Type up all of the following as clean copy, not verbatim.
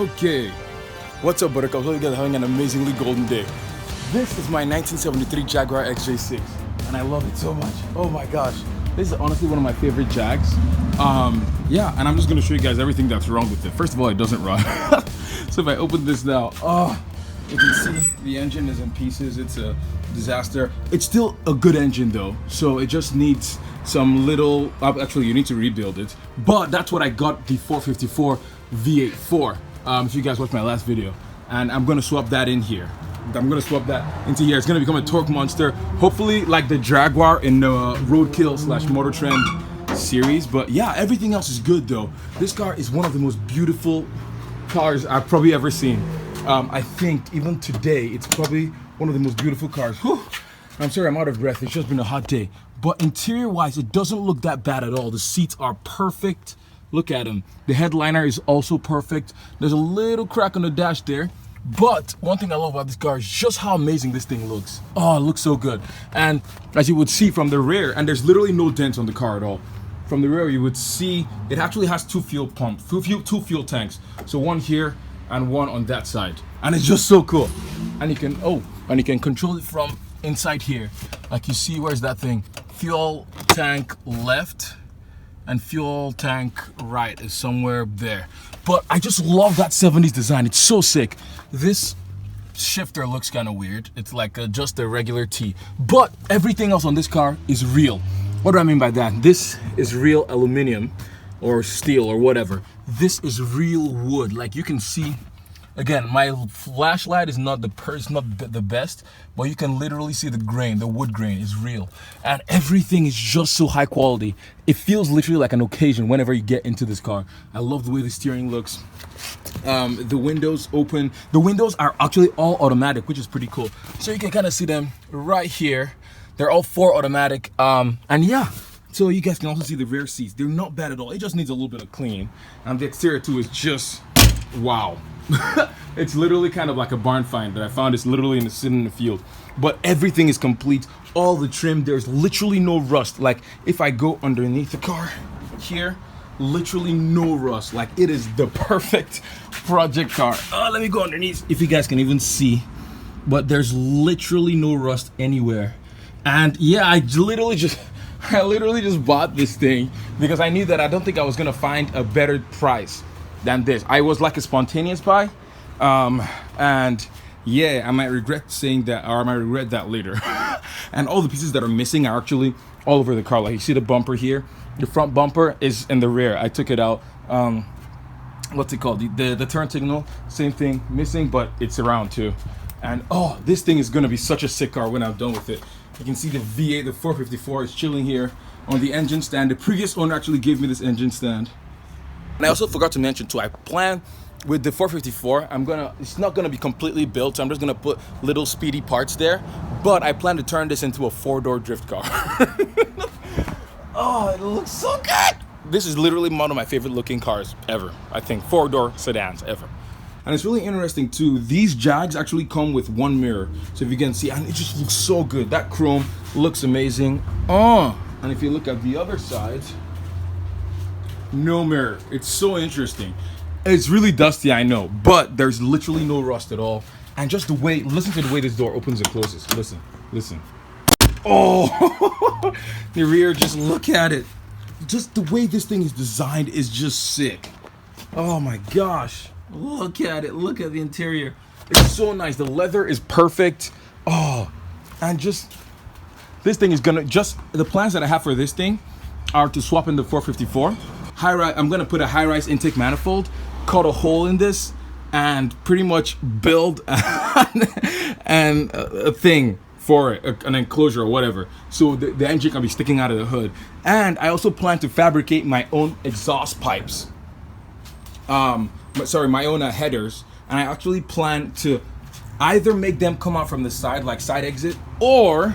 Okay, what's up, Buttercup? Hope you guys are having an amazingly golden day. This is my 1973 Jaguar XJ6, and I love it so much. Oh my gosh, this is honestly one of my favorite Jags. Yeah, and I'm just gonna show you guys everything that's wrong with it. First of all, it doesn't run. So if I open this now, you can see the engine is in pieces. It's a disaster. It's still a good engine though, so it just needs some little, actually you need to rebuild it, but that's what I got the 454 V8 for. If you guys watched my last video, and I'm gonna swap that in here. I'm gonna swap that into here. It's gonna become a torque monster, hopefully like the Jaguar in the Roadkill / Motor Trend series. But yeah, everything else is good though. This car is one of the most beautiful cars I've probably ever seen. I think even today it's probably one of the most beautiful cars. Whew. I'm sorry I'm out of breath, it's just been a hot day. But interior wise, it doesn't look that bad at all. The seats are perfect. Look at them. The headliner is also perfect. There's a little crack on the dash there. But one thing I love about this car is just how amazing this thing looks. Oh, it looks so good. And as you would see from the rear, and there's literally no dents on the car at all. From the rear, you would see it actually has two fuel fuel tanks. So one here and one on that side. And it's just so cool. And you can control it from inside here. Like you see, where's that thing? Fuel tank left and fuel tank right is somewhere there. But I just love that 70s design. It's so sick. This shifter looks kind of weird. It's like just a regular T, but everything else on this car is real. What do I mean by that? This is real aluminum or steel or whatever. This is real wood. Like you can see, again, my flashlight is not the best, but you can literally see the grain, the wood grain is real. And everything is just so high quality. It feels literally like an occasion whenever you get into this car. I love the way the steering looks. The windows open. The windows are actually all automatic, which is pretty cool. So you can kind of see them right here. They're all 4 automatic. And yeah, so you guys can also see the rear seats. They're not bad at all. It just needs a little bit of cleaning. And the exterior too is just wow. It's literally kind of like a barn find that I found. It's literally sitting in the field, but everything is complete. All the trim, there's literally no rust. Like if I go underneath the car here, literally no rust. Like it is the perfect project car. Let me go underneath if you guys can even see, but there's literally no rust anywhere. And yeah, I literally just bought this thing because I knew that I don't think I was gonna find a better price than this. I was like a spontaneous buy, and yeah, I might regret saying that, or I might regret that later. And all the pieces that are missing are actually all over the car. Like you see the bumper here, the front bumper is in the rear. I took it out. What's it called? The turn signal, same thing, missing, but it's around too. And oh, this thing is gonna be such a sick car when I'm done with it. You can see the V8, the 454 is chilling here on the engine stand. The previous owner actually gave me this engine stand. And I also forgot to mention too, I plan with the 454, it's not gonna be completely built, so I'm just gonna put little speedy parts there, but I plan to turn this into a 4-door drift car. Oh, it looks so good. This is literally one of my favorite looking cars ever. I think 4-door sedans ever. And it's really interesting too, these Jags actually come with one mirror. So if you can see, and it just looks so good. That chrome looks amazing. And if you look at the other side, no mirror. It's so interesting. It's really dusty, I know, but there's literally no rust at all. And just the way, listen to the way this door opens and closes. Listen. Oh, the rear, just look at it. Just the way this thing is designed is just sick. Oh my gosh. Look at it. Look at the interior. It's so nice. The leather is perfect. Oh, and just this thing is gonna the plans that I have for this thing are to swap in the 454. I'm gonna put a high-rise intake manifold, cut a hole in this, and pretty much build a thing for it, an enclosure or whatever, so the engine can be sticking out of the hood. And I also plan to fabricate my own exhaust pipes. My own headers, and I actually plan to either make them come out from the side, like side exit, or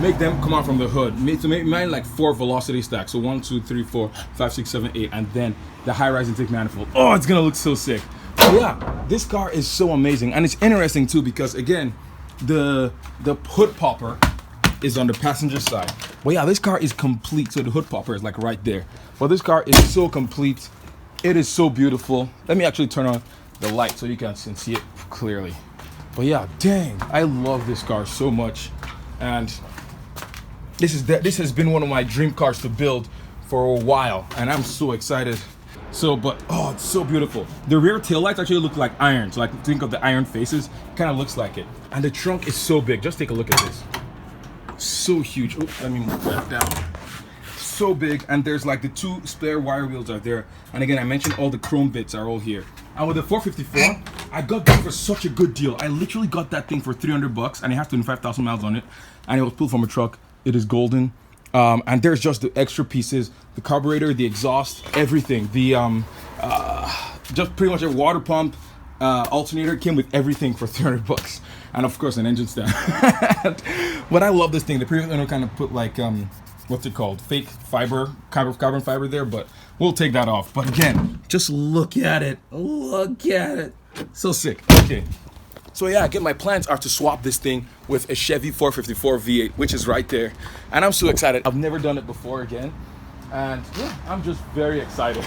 make them come out from the hood. To make mine like 4 velocity stacks, so 1, 2, 3, 4, 5, 6, 7, 8, and then the high-rise intake manifold. Oh, it's gonna look so sick. So yeah, this car is so amazing, and it's interesting too because again, the hood popper is on the passenger side. But yeah, this car is complete, so the hood popper is like right there. But this car is so complete. It is so beautiful. Let me actually turn on the light so you guys can see it clearly. But yeah, dang, I love this car so much, and this has been one of my dream cars to build for a while, and I'm so excited. So, but oh, it's so beautiful. The rear taillights actually look like iron. So, like, think of the iron faces, kind of looks like it. And the trunk is so big. Just take a look at this. So huge. Oh, let me move that down. So big, and there's like the 2 spare wire wheels are there. And again, I mentioned all the chrome bits are all here. And with the 454, I got that for such a good deal. I literally got that thing for $300, and it has 25,000 miles on it, and it was pulled from a truck. It is golden. And there's just the extra pieces, the carburetor, the exhaust, everything. The just pretty much a water pump, alternator, came with everything for $300, and of course an engine stand. But I love this thing. The previous owner kind of put like what's it called, fake fiber, carbon fiber there, but we'll take that off. But again, just look at it. Look at it. So sick. Okay. So yeah, again, my plans are to swap this thing with a Chevy 454 V8, which is right there. And I'm so excited. I've never done it before again. And yeah, I'm just very excited.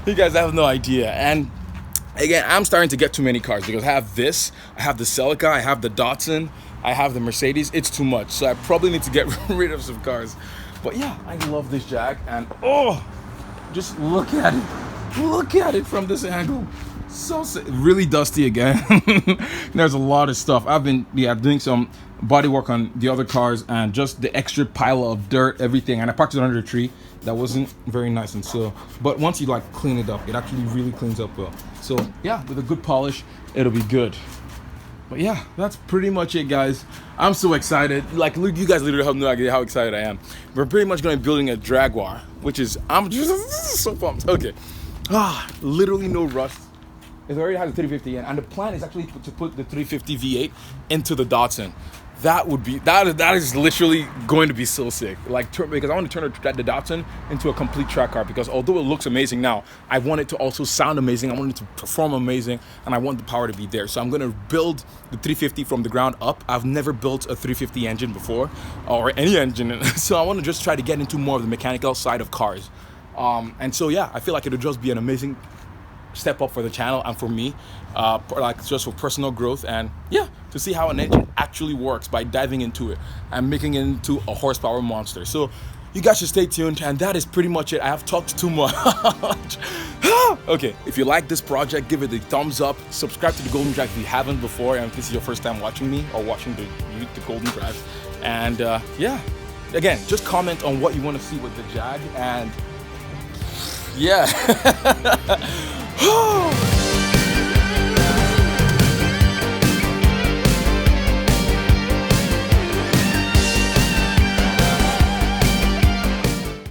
You guys have no idea. And again, I'm starting to get too many cars because I have this, I have the Celica, I have the Datsun, I have the Mercedes. It's too much. So I probably need to get rid of some cars. But yeah, I love this Jag, and oh, just look at it. Look at it from this angle. So really dusty again. There's a lot of stuff. I've been doing some body work on the other cars, and just the extra pile of dirt, everything. And I parked it under a tree. That wasn't very nice, and so, but once you like clean it up, it actually really cleans up well. So yeah, with a good polish, it'll be good. But yeah, that's pretty much it, guys. I'm so excited. Like, look, you guys literally have no idea how excited I am. We're pretty much going to be building a Jaguar, which is, I'm just so pumped. Okay. Literally no rust. It already has a 350 in, and the plan is actually to put the 350 V8 into the Datsun. That is literally going to be so sick. Like, because I want to turn the Datsun into a complete track car, because although it looks amazing now, I want it to also sound amazing. I want it to perform amazing, and I want the power to be there. So I'm going to build the 350 from the ground up. I've never built a 350 engine before, or any engine. So I want to just try to get into more of the mechanical side of cars. And so yeah, I feel like it'll just be an amazing step up for the channel and for me, like just for personal growth, and yeah, to see how an engine actually works by diving into it and making it into a horsepower monster. So you guys should stay tuned, and that is pretty much it. I have talked too much. Okay, if you like this project, give it a thumbs up, subscribe to the Golden Drive if you haven't before, and if this is your first time watching me or watching the Golden Drive. And yeah, again, just comment on what you want to see with the Jag, and yeah.